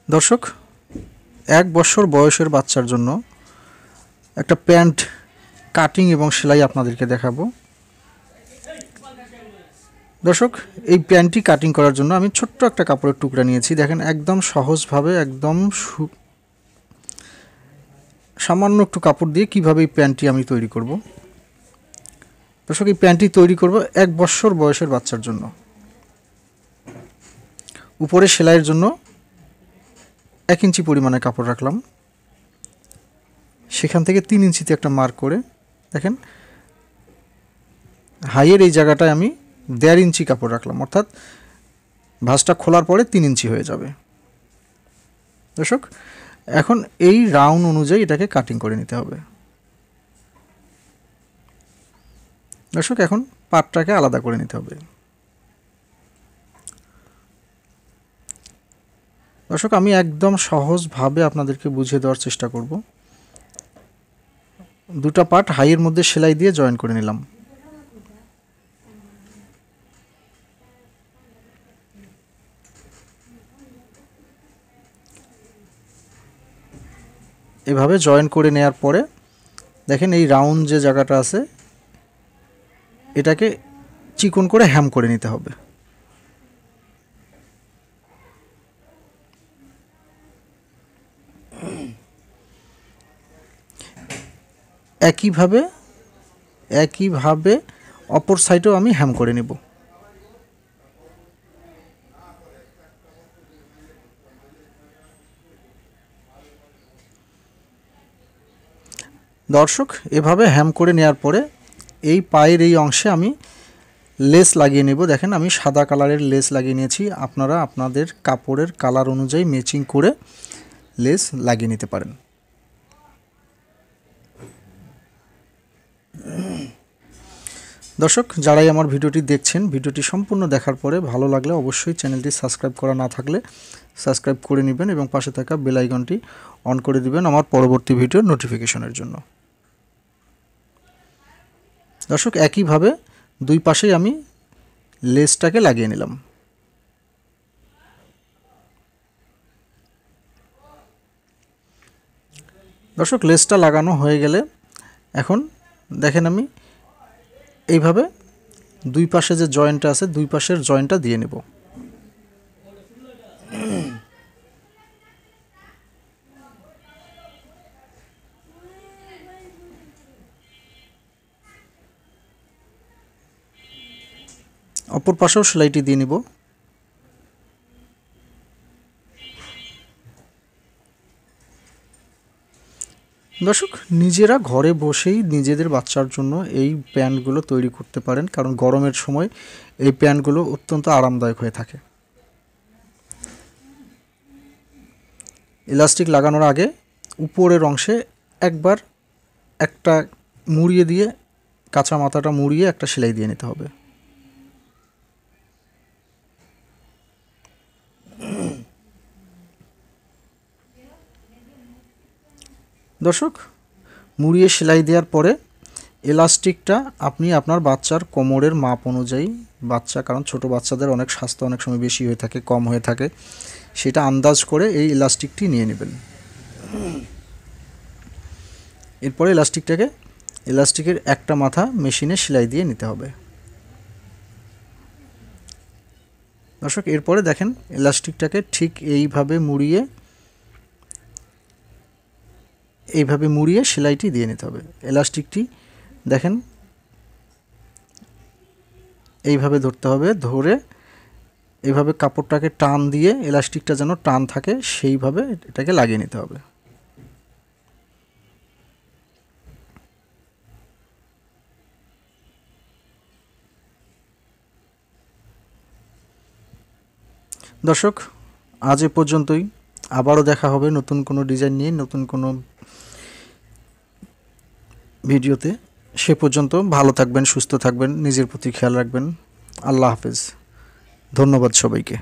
দর্শক, 1 বছর বয়সের বাচ্চার জন্য একটা প্যান্ট কাটিং এবং সেলাই আপনাদেরকে দেখাবো। দর্শক, এই প্যান্টটি কাটিং করার জন্য আমি ছোট্ট একটা কাপড়ের টুকরা নিয়েছি। দেখেন, একদম সহজভাবে একদম সামান্য একটু কাপড় দিয়ে কিভাবে এই প্যান্টটি আমি তৈরি করব। দর্শক, এই প্যান্টটি তৈরি করব 1 বছর বয়সের বাচ্চার জন্য। উপরে সেলাইয়ের জন্য 1 ইঞ্চি পরিমাণে কাপড় রাখলাম, সেখান থেকে 3 ইঞ্চিতে একটা মার্ক করে দেখেন হাইয়ের এই জায়গাটায় আমি 1.5 ইঞ্চি কাপড় রাখলাম, অর্থাৎ ভাঁজটা খোলার পরে 3 ইঞ্চি হয়ে যাবে। দর্শক, এখন এই রাউন্ড অনুযায়ী এটাকে কাটিং করে নিতে হবে। দর্শক, এখন পাটটাকে আলাদা করে নিতে হবে। দর্শক, আমি একদম সহজভাবে আপনাদেরকে বুঝিয়ে দেওয়ার চেষ্টা করব। দুটো পার্ট হাইয়ের মধ্যে সেলাই দিয়ে জয়েন করে নিলাম। এভাবে জয়েন করে নেওয়ার পরে দেখেন এই রাউন্ড যে জায়গাটা আছে এটাকে চিকন করে হ্যাম করে নিতে হবে। একইভাবে অপর সাইডেও আমি হ্যাম করে নেব। দর্শক, এভাবে হ্যাম করে নেওয়ার পরে এই পায়ের এই অংশে আমি লেস লাগিয়ে নেব। দেখেন, আমি সাদা কালারের লেস লাগিয়ে নিয়েছি। আপনারা আপনাদের কাপড়ের কালার অনুযায়ী ম্যাচিং করে লেস লাগিয়ে নিতে পারেন। দর্শক, যারাই আমার ভিডিওটি দেখছেন, ভিডিওটি সম্পূর্ণ দেখার পরে ভালো লাগলে অবশ্যই চ্যানেলটি সাবস্ক্রাইব করা না থাকলে সাবস্ক্রাইব করে নেবেন এবং পাশে থাকা বেল আইকনটি অন করে দিবেন আমার পরবর্তী ভিডিওর নোটিফিকেশনের জন্য। দর্শক, একইভাবে দুই পাশেই আমি লেসটাকে লাগিয়ে নিলাম। দর্শক, লেসটা লাগানো হয়ে গেলে এখন দেখেন আমি এইভাবে দুই পাশে যে জয়েন্টটা আছে দুই পাশের জয়েন্টটা দিয়ে নেব। অপর পাশেও সেলাইটি দিয়ে নিব। দর্শক, নিজেরা ঘরে বসেই নিজেদের বাচ্চার জন্য এই প্যান্টগুলো তৈরি করতে পারেন, কারণ গরমের সময় এই প্যান্টগুলো অত্যন্ত আরামদায়ক হয়ে থাকে। ইলাস্টিক লাগানোর আগে উপরের অংশে একবার একটা মুড়িয়ে দিয়ে কাঁচা মাথাটা মুড়িয়ে একটা সেলাই দিয়ে নিতে হবে। দর্শক, মুড়িয়ে সেলাই দেওয়ার পরে এলাস্টিকটা আপনি আপনার বাচ্চার কোমরের মাপ অনুযায়ী, কারণ ছোট বাচ্চাদের অনেক স্বাস্থ্য অনেক সময় বেশি হয়ে থাকে, কম হয়ে থাকে, সেটা আন্দাজ করে এই ইলাস্টিকটি নিয়ে নেবেন। এরপরে ইলাস্টিকের একটা মাথা মেশিনে সেলাই দিয়ে নিতে হবে। দর্শক, এরপরে দেখেন ইলাস্টিকটাকে ঠিক এইভাবে মুড়িয়ে সেলাইটি দিয়ে নিতে হবে। ইলাস্টিকটি দেখেন এইভাবে ধরতে হবে, ধরে এইভাবে কাপড়টাকে টান দিয়ে ইলাস্টিকটা যেন টান থাকে সেইভাবে এটাকে লাগিয়ে নিতে হবে। দর্শক, আজ এ পর্যন্তই। আবারও দেখা হবে নতুন কোনো ডিজাইন নিয়ে, নতুন কোনো ভিডিওতে। সে পর্যন্ত ভালো থাকবেন, সুস্থ থাকবেন, নিজের প্রতি খেয়াল রাখবেন। আল্লাহ হাফেজ। ধন্যবাদ সবাইকে।